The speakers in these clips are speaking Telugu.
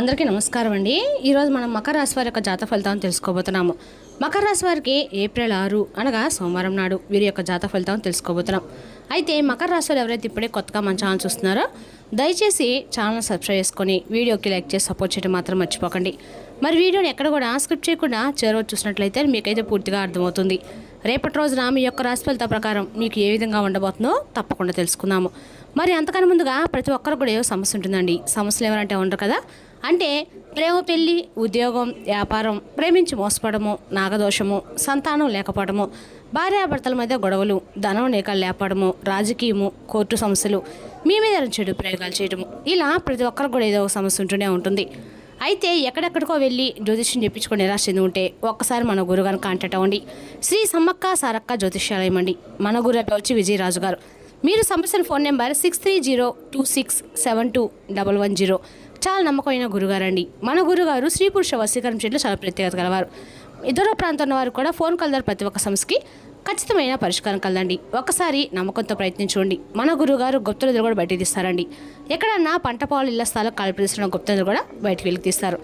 అందరికీ నమస్కారం అండి. ఈరోజు మనం మకర రాశి వారి యొక్క జాతక ఫలితాలను తెలుసుకోబోతున్నాము. మకర రాశి వారికి ఏప్రిల్ 6 అనగా సోమవారం నాడు వీరి యొక్క జాతక ఫలితాలను తెలుసుకోబోతున్నాం. అయితే మకర రాశి వారు ఎవరైతే ఇప్పుడే కొత్తగా మన ఛానల్ చూస్తున్నారో దయచేసి ఛానల్ సబ్స్క్రైబ్ చేసుకొని వీడియోకి లైక్ చేసి సపోర్ట్ చేయడం మాత్రం మర్చిపోకండి. మరి వీడియోని ఎక్కడ కూడా స్కిప్ చేయకుండా చేరవచ్చు చూసినట్లయితే మీకైతే పూర్తిగా అర్థమవుతుంది. రేపటి రోజున మీ యొక్క రాశి ఫలిత ప్రకారం మీకు ఏ విధంగా ఉండబోతుందో తప్పకుండా తెలుసుకుందాము. మరి అంతకన్నా ముందుగా ప్రతి ఒక్కరు కూడా ఏదో సమస్య ఉంటుందండి. సమస్యలు ఎవరంటే ఉండరు కదా. అంటే ప్రేమ, పెళ్లి, ఉద్యోగం, వ్యాపారం, ప్రేమించి మోసపడము, నాగదోషము, సంతానం లేకపోవడము, భార్యాభర్తల మధ్య గొడవలు, ధనం లేక లేపడము, రాజకీయము, కోర్టు సమస్యలు, మీ మీద చెడు ప్రయోగాలు చేయడము, ఇలా ప్రతి ఒక్కరు కూడా ఏదో ఒక సమస్య ఉంటూనే ఉంటుంది. అయితే ఎక్కడెక్కడికో వెళ్ళి జ్యోతిష్యం చెప్పించుకొని నిరాశ చెంది ఉంటే ఒక్కసారి మన గురుగారిని కాంటాక్ట్ అవ్వండి. శ్రీ సమ్మక్క సారక్క జ్యోతిష్యాలయం అండి. మన గురు వచ్చి విజయరాజు గారు. మీరు సంప్రదించిన ఫోన్ నెంబర్ 6302267210. చాలా నమ్మకమైన గురుగారండి. మన గురుగారు స్త్రీ పురుష వశీకరణ చేయడంలో చాలా ప్రత్యేకత గలవారు. ఇతర ప్రాంతంలో వారు కూడా ఫోన్ కాల్ ద్వారా ప్రతి ఒక్క సమస్యకి ఖచ్చితమైన పరిష్కారం కలదండి. ఒకసారి నమ్మకంతో ప్రయత్నించండి. మన గురుగారు గుప్తనిధులు కూడా బయటికి తీస్తారండి. ఎక్కడన్నా పంట పొలాలు, ఇళ్ల స్థలాలు కాల్పిస్తున్న గుప్తనిధులు కూడా బయటికి వెళ్ళి తీస్తారు.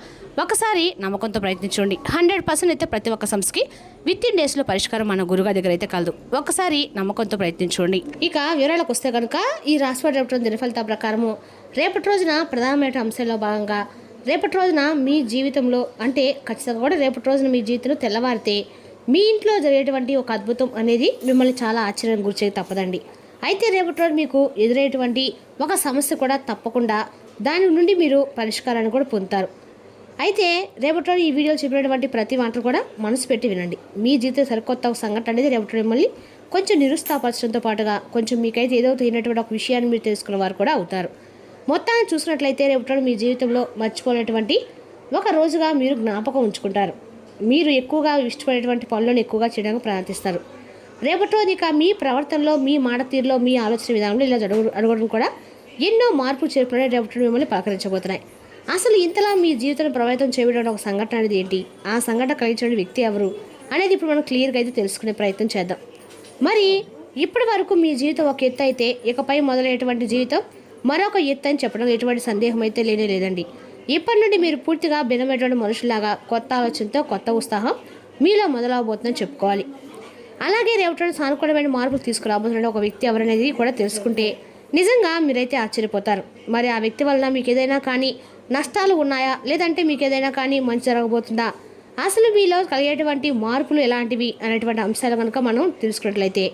ఒకసారి నమ్మకంతో ప్రయత్నించండి. 100% అయితే ప్రతి ఒక్క సమస్యకి విత్ ఇన్ డేస్లో పరిష్కారం మన గురుగారి దగ్గర అయితే కలదు. ఒకసారి నమ్మకంతో ప్రయత్నించండి. ఇక వివరాలకు వస్తే కనుక ఈ రాశివారి దినఫలిత ప్రకారము రేపటి రోజున ప్రధానమైన అంశాల్లో భాగంగా రేపటి రోజున మీ జీవితంలో అంటే ఖచ్చితంగా కూడా రేపటి రోజున మీ జీవితంలో తెల్లవారితే మీ ఇంట్లో జరిగేటువంటి ఒక అద్భుతం అనేది మిమ్మల్ని చాలా ఆశ్చర్యం గురిచేది తప్పదండి. అయితే రేపటి రోజు మీకు ఎదురయ్యేటువంటి ఒక సమస్య కూడా తప్పకుండా దాని నుండి మీరు పరిష్కారాన్ని కూడా పొందుతారు. అయితే రేపటి రోజు ఈ వీడియోలో చెప్పినటువంటి ప్రతి మాటలు కూడా మనసు పెట్టి వినండి. మీ జీవితం సరికొత్త ఒక సంఘటన అనేది రేపటి మిమ్మల్ని కొంచెం నిరుత్సాహపరచడంతో పాటుగా కొంచెం మీకైతే ఏదో తెలియనటువంటి ఒక విషయాన్ని మీరు తెలుసుకున్న వారు కూడా అవుతారు. మొత్తాన్ని చూసినట్లయితే రేపటి మీ జీవితంలో మర్చిపోలేటువంటి ఒక రోజుగా మీరు జ్ఞాపకం ఉంచుకుంటారు. మీరు ఎక్కువగా ఇష్టపడేటువంటి పనులను ఎక్కువగా చేయడానికి ప్రయత్నిస్తారు. రేపటి రోజు ఇక మీ ప్రవర్తనలో, మీ మాట తీరులో, మీ ఆలోచన విధానంలో ఇలా అడగడం కూడా ఎన్నో మార్పు చేర్పులు రేపటి మిమ్మల్ని పలకరించబోతున్నాయి. అసలు ఇంతలా మీ జీవితాన్ని ప్రభావితం చేయడం ఒక సంఘటన అనేది ఏంటి, ఆ సంఘటన కలిగించిన వ్యక్తి ఎవరు అనేది ఇప్పుడు మనం క్లియర్గా అయితే తెలుసుకునే ప్రయత్నం చేద్దాం. మరి ఇప్పటి వరకు మీ జీవితం ఒక ఎత్తు అయితే ఇకపై మొదలయ్యేటువంటి జీవితం మరొక ఎత్తు అని చెప్పడం ఎటువంటి సందేహం అయితే లేదండి. ఇప్పటి నుండి మీరు పూర్తిగా భిన్నమైనటువంటి మనుషులాగా కొత్త ఆలోచనతో కొత్త ఉత్సాహం మీలో మొదలవబోతుందని చెప్పుకోవాలి. అలాగే రేపటి సానుకూలమైన మార్పులు తీసుకురాబోతున్న ఒక వ్యక్తి ఎవరనేది కూడా తెలుసుకుంటే నిజంగా మీరైతే ఆశ్చర్యపోతారు. మరి ఆ వ్యక్తి వలన మీకు ఏదైనా కానీ నష్టాలు ఉన్నాయా, లేదంటే మీకు ఏదైనా కానీ మంచి జరగబోతుందా, అసలు మీలో కలిగేటువంటి మార్పులు ఎలాంటివి అనేటువంటి అంశాలు కనుక మనం తెలుసుకున్నట్లయితే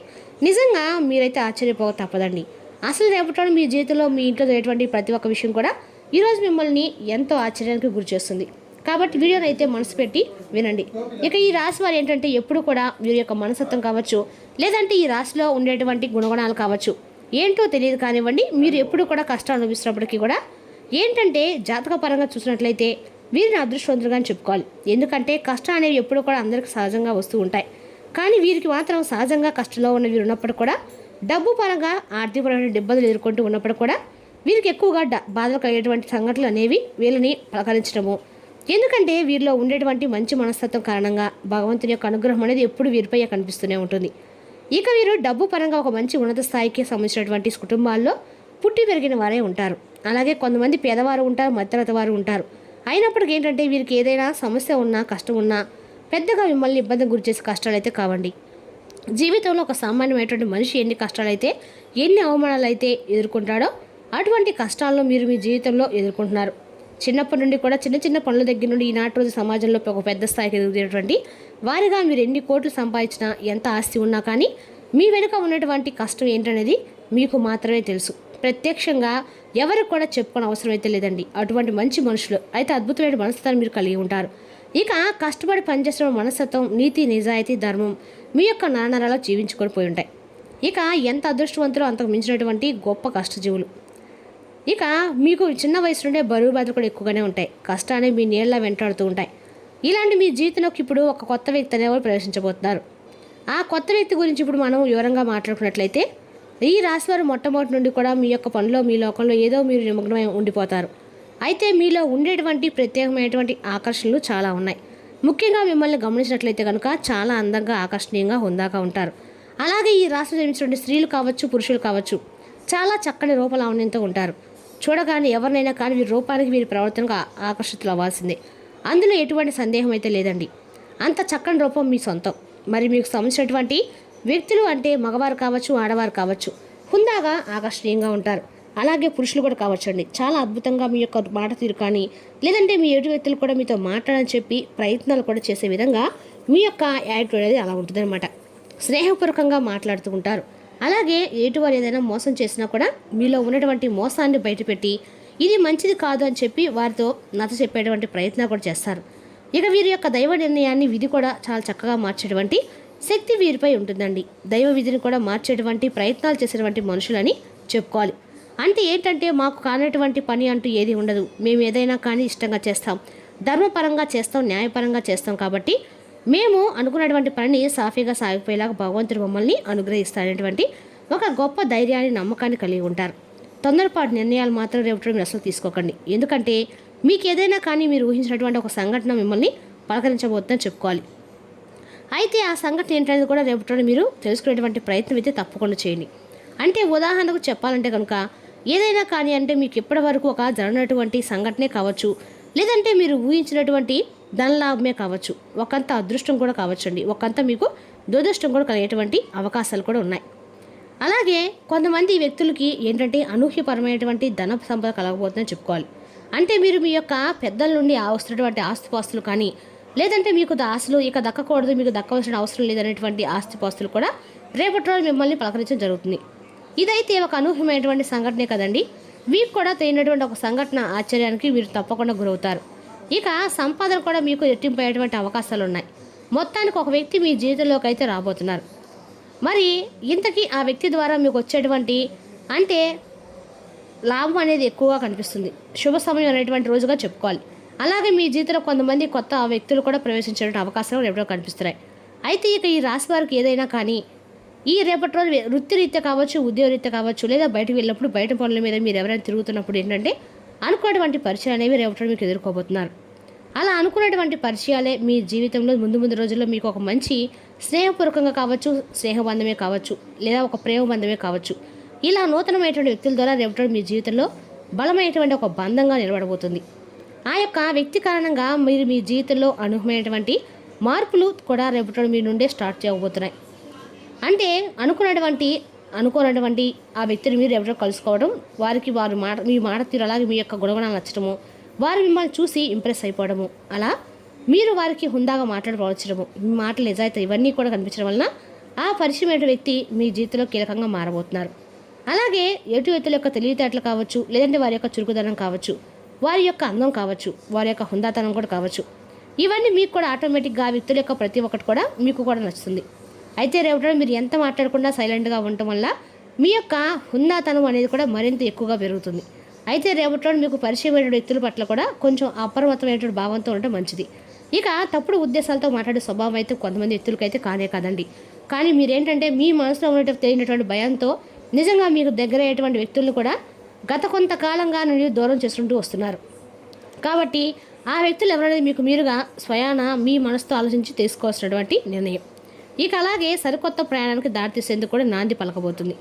నిజంగా మీరైతే ఆశ్చర్యపోక తప్పదండి. అసలు రేపటి మీ జీవితంలో మీ ఇంట్లో జరిగేటువంటి ప్రతి ఒక్క విషయం కూడా ఈరోజు మిమ్మల్ని ఎంతో ఆశ్చర్యానికి గురి చేస్తుంది. కాబట్టి వీడియోని అయితే మనసు పెట్టి వినండి. ఇక ఈ రాశి వారు ఏంటంటే ఎప్పుడు కూడా వీరి యొక్క మనస్తత్వం కావచ్చు, లేదంటే ఈ రాశిలో ఉండేటువంటి గుణగుణాలు కావచ్చు ఏంటో తెలియదు కానివ్వండి, మీరు ఎప్పుడు కూడా కష్టాలు అనుభవిస్తున్నప్పటికీ కూడా ఏంటంటే జాతక పరంగా చూసినట్లయితే వీరిని అదృష్టవంతులుగా చెప్పుకోవాలి. ఎందుకంటే కష్టాలు అనేవి ఎప్పుడు కూడా అందరికీ సహజంగా వస్తూ ఉంటాయి. కానీ వీరికి మాత్రం సహజంగా కష్టంలో ఉన్న వీరు ఉన్నప్పుడు కూడా డబ్బు పరంగా ఆర్థికపరమైన ఇబ్బందులు ఎదుర్కొంటూ ఉన్నప్పుడు కూడా వీరికి ఎక్కువగా బాధలు కలిగేటువంటి సంఘటనలు అనేవి వీళ్ళని పలకరించడము. ఎందుకంటే వీరిలో ఉండేటువంటి మంచి మనస్తత్వం కారణంగా భగవంతుని యొక్క అనుగ్రహం అనేది ఎప్పుడు వీరిపై కనిపిస్తూనే ఉంటుంది. ఇక వీరు డబ్బు పరంగా ఒక మంచి ఉన్నత స్థాయికి సంబంధించినటువంటి కుటుంబాల్లో పుట్టి పెరిగిన వారే ఉంటారు. అలాగే కొంతమంది పేదవారు ఉంటారు, మధ్యతరగతి వారు ఉంటారు. అయినప్పటికీ ఏంటంటే వీరికి ఏదైనా సమస్య ఉన్నా, కష్టం ఉన్నా పెద్దగా మిమ్మల్ని ఇబ్బంది గురి చేసే కష్టాలు అయితే కావండి. జీవితంలో ఒక సామాన్యమైనటువంటి మనిషి ఎన్ని కష్టాలైతే, ఎన్ని అవమానాలు అయితే ఎదుర్కొంటాడో అటువంటి కష్టాలను మీరు మీ జీవితంలో ఎదుర్కొంటున్నారు. చిన్నప్పటి నుండి కూడా చిన్న చిన్న పనుల దగ్గర నుండి ఈనాటి రోజు సమాజంలో ఒక పెద్ద స్థాయికి ఎదుగుతున్నటువంటి వారిగా మీరు ఎన్ని కోట్లు సంపాదించినా, ఎంత ఆస్తి ఉన్నా కానీ మీ వెనుక ఉన్నటువంటి కష్టం ఏంటనేది మీకు మాత్రమే తెలుసు. ప్రత్యక్షంగా ఎవరికి కూడా చెప్పుకోని అవసరం అయితే లేదండి. అటువంటి మంచి మనుషులు అయితే అద్భుతమైన మనస్తత్వాన్ని మీరు కలిగి ఉంటారు. ఇక కష్టపడి పనిచేసిన మనస్తత్వం, నీతి, నిజాయితీ, ధర్మం మీ యొక్క నాణాలలో జీవించుకొని పోయి ఉంటాయి. ఇక ఎంత అదృష్టవంతులో అంతకు మించినటువంటి గొప్ప కష్టజీవులు. ఇక మీకు చిన్న వయసు నుండే బరువు బాధలు కూడా ఎక్కువగానే ఉంటాయి. కష్టాన్ని మీ నీళ్ళ వెంటాడుతూ ఉంటాయి. ఇలాంటి మీ జీవితంలోకి ఇప్పుడు ఒక కొత్త వ్యక్తి అనేవారు ప్రవేశించబోతున్నారు. ఆ కొత్త వ్యక్తి గురించి ఇప్పుడు మనం వివరంగా మాట్లాడుకున్నట్లయితే ఈ రాశివారు మొట్టమొదటి నుండి కూడా మీ యొక్క పనిలో, మీ లోకంలో ఏదో మీరు నిమగ్నమై ఉండిపోతారు. అయితే మీలో ఉండేటువంటి ప్రత్యేకమైనటువంటి ఆకర్షణలు చాలా ఉన్నాయి. ముఖ్యంగా మిమ్మల్ని గమనించినట్లయితే కనుక చాలా అందంగా, ఆకర్షణీయంగా, హుందాగా ఉంటారు. అలాగే ఈ రాశిలో జన్మించినటువంటి స్త్రీలు కావచ్చు, పురుషులు కావచ్చు చాలా చక్కని రూపలావణ్యంతో ఉంటారు. చూడగానే ఎవరినైనా కానీ వీరి రూపానికి వీరి ప్రవర్తనకు ఆకర్షితులు అవ్వాల్సిందే. అందులో ఎటువంటి సందేహం అయితే లేదండి. అంత చక్కని రూపం మీ సొంతం. మరి మీకు సంబంధించినటువంటి వ్యక్తులు అంటే మగవారు కావచ్చు, ఆడవారు కావచ్చు, హుందాగా ఆకర్షణీయంగా ఉంటారు. అలాగే పురుషులు కూడా కావచ్చండి. చాలా అద్భుతంగా మీ యొక్క మాట తీరు కానీ లేదంటే మీ ఎదుటి వ్యక్తులు కూడా మీతో మాట్లాడని చెప్పి ప్రయత్నాలు కూడా చేసే విధంగా మీ యొక్క యాటిట్యూడ్ అనేది అలా ఉంటుందన్నమాట. స్నేహపూర్వకంగా మాట్లాడుతూ ఉంటారు. అలాగే ఎటువారు ఏదైనా మోసం చేసినా కూడా మీలో ఉన్నటువంటి మోసాన్ని బయటపెట్టి ఇది మంచిది కాదు అని చెప్పి వారితో నచ్చ చెప్పేటువంటి ప్రయత్నాలు కూడా చేస్తారు. ఇక వీరి యొక్క దైవ నిర్ణయాన్ని విధి కూడా చాలా చక్కగా మార్చేటువంటి శక్తి వీరిపై ఉంటుందండి. దైవ విధిని కూడా మార్చేటువంటి ప్రయత్నాలు చేసేటువంటి మనుషులని చెప్పుకోవాలి. అంటే ఏంటంటే మాకు కానటువంటి పని అంటూ ఏది ఉండదు, మేము ఏదైనా కానీ ఇష్టంగా చేస్తాం, ధర్మపరంగా చేస్తాం, న్యాయపరంగా చేస్తాం, కాబట్టి మేము అనుకున్నటువంటి పనిని సాఫీగా సాగిపోయేలాగా భగవంతుడు మమ్మల్ని అనుగ్రహిస్తారనేటువంటి ఒక గొప్ప ధైర్యాన్ని నమ్మకాన్ని కలిగి ఉంటారు. తొందరపాటు నిర్ణయాలు మాత్రం రేపటి మీరు అసలు తీసుకోకండి. ఎందుకంటే మీకు ఏదైనా కానీ మీరు ఊహించినటువంటి ఒక సంఘటన మిమ్మల్ని పలకరించబోతుందని చెప్పుకోవాలి. అయితే ఆ సంఘటన ఏంటనేది కూడా రేపటి మీరు తెలుసుకునేటువంటి ప్రయత్నం అయితే తప్పకుండా చేయండి. అంటే ఉదాహరణకు చెప్పాలంటే కనుక ఏదైనా కానీ అంటే మీకు ఇప్పటి వరకు ఒక జరిగినటువంటి సంఘటనే కావచ్చు, లేదంటే మీరు ఊహించినటువంటి ధనలాభమే కావచ్చు, ఒకంత అదృష్టం కూడా కావచ్చండి, ఒకంత మీకు దురదృష్టం కూడా కలిగేటువంటి అవకాశాలు కూడా ఉన్నాయి. అలాగే కొంతమంది వ్యక్తులకి ఏంటంటే అనూహ్యపరమైనటువంటి ధన సంపద కలగబోతుందని చెప్పుకోవాలి. అంటే మీరు మీ యొక్క పెద్దల నుండి వస్తున్నటువంటి ఆస్తిపాస్తులు కానీ లేదంటే మీకు ఆస్తులు ఇక దక్కకూడదు, మీకు దక్కవలసిన అవసరం లేదనేటువంటి ఆస్తిపాస్తులు కూడా రేపటి రోజు మిమ్మల్ని పలకరించడం జరుగుతుంది. ఇదైతే ఒక అనూహ్యమైనటువంటి సంఘటనే కదండి. మీకు కూడా తెలియనటువంటి ఒక సంఘటన ఆశ్చర్యానికి మీరు తప్పకుండా గురవుతారు. ఇక సంపాదన కూడా మీకు రెట్టింపు అయ్యేటువంటి అవకాశాలు ఉన్నాయి. మొత్తానికి ఒక వ్యక్తి మీ జీవితంలోకి అయితే రాబోతున్నారు. మరి ఇంతకీ ఆ వ్యక్తి ద్వారా మీకు వచ్చేటువంటి అంటే లాభం అనేది ఎక్కువగా కనిపిస్తుంది. శుభ సమయం అనేటువంటి రోజుగా చెప్పుకోవాలి. అలాగే మీ జీవితంలో కొంతమంది కొత్త వ్యక్తులు కూడా ప్రవేశించే అవకాశాలు ఎప్పుడో కనిపిస్తున్నాయి. అయితే ఇక ఈ రాశి వారికి ఏదైనా కానీ ఈ రేపటి రోజు వృత్తిరీత్యా కావచ్చు, ఉద్యోగరీత్యా కావచ్చు, లేదా బయటకు వెళ్ళినప్పుడు బయట పనుల మీద మీరు ఎవరైనా తిరుగుతున్నప్పుడు ఏంటంటే అనుకున్నటువంటి పరిచయాలు అనేవి రేపటి మీకు ఎదుర్కోబోతున్నారు. అలా అనుకున్నటువంటి పరిచయాలే మీ జీవితంలో ముందు రోజుల్లో మీకు ఒక మంచి స్నేహపూర్వకంగా కావచ్చు, స్నేహబంధమే కావచ్చు, లేదా ఒక ప్రేమ బంధమే కావచ్చు, ఇలా నూతనమైనటువంటి వ్యక్తుల ద్వారా రేపటి మీ జీవితంలో బలమైనటువంటి ఒక బంధంగా నిలబడబోతుంది. ఆ యొక్క వ్యక్తి కారణంగా మీరు మీ జీవితంలో అనూహ్యమైనటువంటి మార్పులు కూడా రేపటి మీ నుండే స్టార్ట్ చేయబోతున్నాయి. అంటే అనుకోనటువంటి ఆ వ్యక్తిని మీరు ఎవరో కలుసుకోవడం, వారికి వారు మీ మాట తీరు అలాగే మీ యొక్క గుణగణాలు నచ్చడము, వారు మిమ్మల్ని చూసి ఇంప్రెస్ అయిపోవడము, అలా మీరు వారికి హుందాగా మాట్లాడవచ్చడము, మీ మాటలు నిజాయితీ ఇవన్నీ కూడా కనిపించడం వలన ఆ పరిచయమైన వ్యక్తి మీ జీవితంలో కీలకంగా మారబోతున్నారు. అలాగే ఎటు వ్యక్తుల యొక్క తెలివితేటలు కావచ్చు, లేదంటే వారి యొక్క చురుకుదనం కావచ్చు, వారి యొక్క అందం కావచ్చు, వారి యొక్క హుందాతనం కూడా కావచ్చు, ఇవన్నీ మీకు కూడా ఆటోమేటిక్గా ఆ వ్యక్తుల యొక్క ప్రతి ఒక్కటి కూడా మీకు కూడా నచ్చుతుంది. అయితే రేపటి మీరు ఎంత మాట్లాడకుండా సైలెంట్గా ఉండటం వల్ల మీ యొక్క హుందాతనం అనేది కూడా మరింత ఎక్కువగా పెరుగుతుంది. అయితే రేపటి మీకు పరిచయమైన వ్యక్తుల పట్ల కూడా కొంచెం అప్రమత్తమైనటువంటి భావంతో ఉండటం మంచిది. ఇక తప్పుడు ఉద్దేశాలతో మాట్లాడే స్వభావం అయితే కొంతమంది వ్యక్తులకైతే కానే కాదండి. కానీ మీరేంటంటే మీ మనసులో ఉన్నటువంటి తెలియనటువంటి భయంతో నిజంగా మీకు దగ్గర అయ్యేటువంటి వ్యక్తులను కూడా గత కొంతకాలంగా నుండి దూరం చేసుకుంటూ వస్తున్నారు. కాబట్టి ఆ వ్యక్తులు ఎవరైనా మీకు మీరుగా స్వయాన మీ మనసుతో ఆలోచించి తీసుకోవాల్సినటువంటి నిర్ణయం. ఇక అలాగే సరికొత్త ప్రయాణానికి దారితీసేందుకు కూడా నాంది పలకబోతుంది.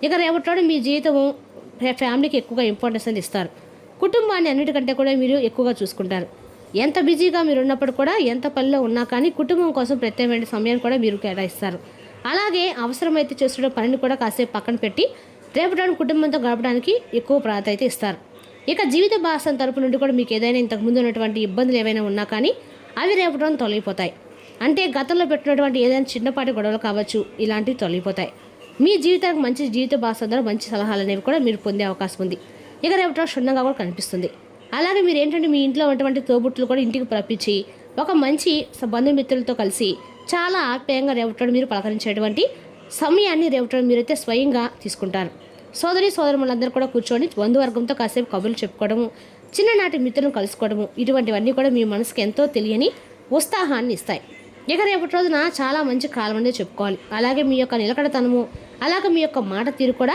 ఇక రేపటి మీ జీవితము ఫ్యామిలీకి ఎక్కువగా ఇంపార్టెన్స్ అనేది ఇస్తారు. కుటుంబాన్ని అన్నిటికంటే కూడా మీరు ఎక్కువగా చూసుకుంటారు. ఎంత బిజీగా మీరు ఉన్నప్పుడు కూడా, ఎంత పనిలో ఉన్నా కానీ కుటుంబం కోసం ప్రత్యేకమైన సమయాన్ని కూడా మీరు కేటాయిస్తారు. అలాగే అవసరమైతే చేస్తున్న పనిని కూడా కాసేపు పక్కన పెట్టి రేపటి కుటుంబంతో గడపడానికి ఎక్కువ ప్రాధాన్యత అయితే ఇస్తారు. ఇక జీవిత భాగస్వామి తరపు నుండి కూడా మీకు ఏదైనా ఇంతకుముందు ఉన్నటువంటి ఇబ్బందులు ఏవైనా ఉన్నా కానీ అవి రేపటి తొలగిపోతాయి. అంటే గతంలో పెట్టినటువంటి ఏదైనా చిన్నపాటి గొడవలు కావచ్చు, ఇలాంటివి తొలగిపోతాయి. మీ జీవితానికి మంచి జీవిత భాగస్వామి ద్వారా మంచి సలహాలు అనేవి కూడా మీరు పొందే అవకాశం ఉంది. ఇక రేపటి క్షుణ్ణంగా కూడా కనిపిస్తుంది. అలాగే మీరు ఏంటంటే మీ ఇంట్లో ఉన్నటువంటి తోబుట్టులు కూడా ఇంటికి రప్పించి ఒక మంచి బంధుమిత్రులతో కలిసి చాలా ఆప్యాయంగా రేపటి మీరు పలకరించేటువంటి సమయాన్ని రేపటి మీరైతే స్వయంగా తీసుకుంటారు. సోదరులందరూ కూడా కూర్చొని బంధువర్గంతో కాసేపు కబుర్లు చెప్పుకోవడము, చిన్ననాటి మిత్రులను కలుసుకోవడము, ఇటువంటివన్నీ కూడా మీ మనసుకి ఎంతో తెలియని ఉత్సాహాన్ని ఇస్తాయి. ఇక రేపటి రోజున చాలా మంచి కాలం అనేది చెప్పుకోవాలి. అలాగే మీ యొక్క నిలకడతనము, అలాగే మీ యొక్క మాట తీరు కూడా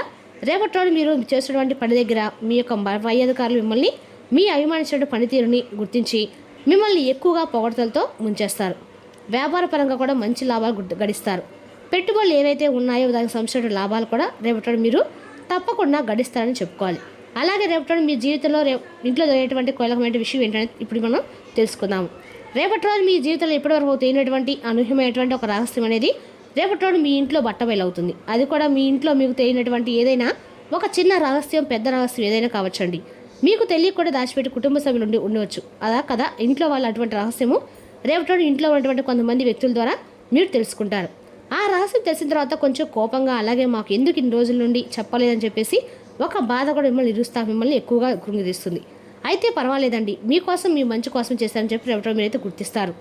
రేపటి రోజు మీరు చేసినటువంటి పని దగ్గర మీ యొక్క పై అధికారులు మిమ్మల్ని మీ అభిమానించిన పనితీరుని గుర్తించి మిమ్మల్ని ఎక్కువగా పొగడతలతో ముంచేస్తారు. వ్యాపార పరంగా కూడా మంచి లాభాలు గడిస్తారు. పెట్టుబడులు ఏవైతే ఉన్నాయో దానికి సంబంధించిన లాభాలు కూడా రేపటి మీరు తప్పకుండా గడిస్తారని చెప్పుకోవాలి. అలాగే రేపటి రోజు మీ జీవితంలో ఇంట్లో జరిగేటువంటి కీలకమైన విషయం ఏంటనేది ఇప్పుడు మనం తెలుసుకుందాము. రేపటి రోజు మీ జీవితంలో ఇప్పటివరకు తెలియనటువంటి అనూహ్యమైనటువంటి ఒక రహస్యం అనేది రేపటి రోజు మీ ఇంట్లో బట్టబయలవుతుంది. అది కూడా మీ ఇంట్లో మీకు తెలియనటువంటి ఏదైనా ఒక చిన్న రహస్యం, పెద్ద రహస్యం ఏదైనా కావచ్చండి. మీకు తెలియకుండా దాచిపెట్టి కుటుంబ సభ్యులు ఉండవచ్చు. అదా కదా ఇంట్లో వాళ్ళు అటువంటి రహస్యము రేపటి రోజు ఇంట్లో ఉన్నటువంటి కొంతమంది వ్యక్తుల ద్వారా మీరు తెలుసుకుంటారు. ఆ రహస్యం తెలిసిన తర్వాత కొంచెం కోపంగా, అలాగే మాకు ఎందుకు ఇన్ని రోజుల నుండి చెప్పలేదని చెప్పేసి ఒక బాధ కూడా మిమ్మల్ని ఎక్కువగా కృంగిరిస్తుంది. అయితే పర్వాలేదండి, మీకోసం మీ మంచి కోసం చేశారని చెప్పి రేపటి మీరైతే గుర్తిస్తారు.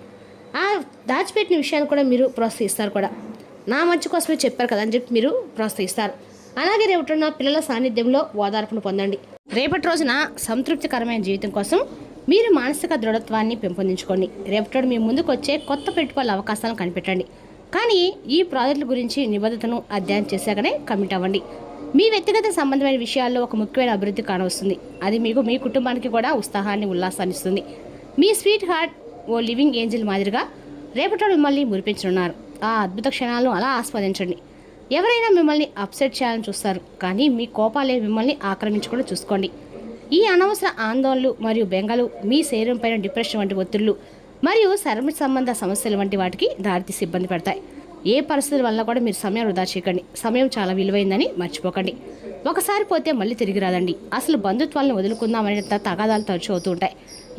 ఆ దాచిపెట్టిన విషయాన్ని కూడా మీరు ప్రోత్సహిస్తారు కూడా. నా మంచి కోసమే చెప్పారు కదా అని చెప్పి మీరు ప్రోత్సహిస్తారు. అలాగే రేపటి రోజున పిల్లల సాన్నిధ్యంలో ఓదార్పును పొందండి. రేపటి రోజున సంతృప్తికరమైన జీవితం కోసం మీరు మానసిక దృఢత్వాన్ని పెంపొందించుకోండి. రేపటి రోజు మీ ముందుకు వచ్చే కొత్త పెట్టుబడుల అవకాశాలను కనిపెట్టండి. కానీ ఈ ప్రాజెక్టుల గురించి నిబద్ధతను అధ్యయనం చేశాకనే కమిట్ అవ్వండి. మీ వ్యక్తిగత సంబంధమైన విషయాల్లో ఒక ముఖ్యమైన అభివృద్ధి కానవస్తుంది. అది మీకు మీ కుటుంబానికి కూడా ఉత్సాహాన్ని, ఉల్లాసాన్ని ఇస్తుంది. మీ స్వీట్ హార్ట్ ఓ లివింగ్ ఏంజిల్ మాదిరిగా రేపటి మిమ్మల్ని మురిపించనున్నారు. ఆ అద్భుత క్షణాలను అలా ఆస్వాదించండి. ఎవరైనా మిమ్మల్ని అప్సెట్ చేయాలని చూస్తారు, కానీ మీ కోపాలే మిమ్మల్ని ఆక్రమించుకొని చూసుకోండి. ఈ అనవసర ఆందోళనలు మరియు బెంగలు మీ శరీరం పైన డిప్రెషన్ వంటి ఒత్తిళ్లు మరియు చర్మ సంబంధ సమస్యలు వంటి వాటికి దారితీసి ఇబ్బంది పెడతాయి. ఏ పరిస్థితుల వల్ల కూడా మీరు సమయం వృధా చేయకండి. సమయం చాలా విలువైందని మర్చిపోకండి. ఒకసారి పోతే మళ్ళీ తిరిగి రాదండి. అసలు బంధుత్వాలను వదులుకుందామనేంత తగాదాలు తరచూ అవుతూ ఉంటాయి.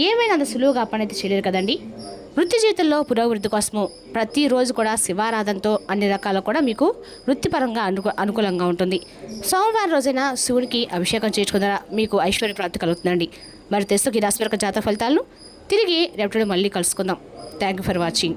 ఏమైనా అంత సులువుగా పని అయితే చేయలేరు కదండి. వృత్తి జీవితంలో పురోభివృద్ధి కోసము ప్రతిరోజు కూడా శివారాధనతో అన్ని రకాల కూడా మీకు వృత్తిపరంగా అనుకూలంగా ఉంటుంది. సోమవారం రోజైన శివుడికి అభిషేకం చేసుకున్న మీకు ఐశ్వర్య ప్రాప్తి కలుగుతుందండి. మరి తెలుసు ఈ రాశి జాతక ఫలితాలను తిరిగి రేపటి మళ్ళీ కలుసుకుందాం. Thank you for watching.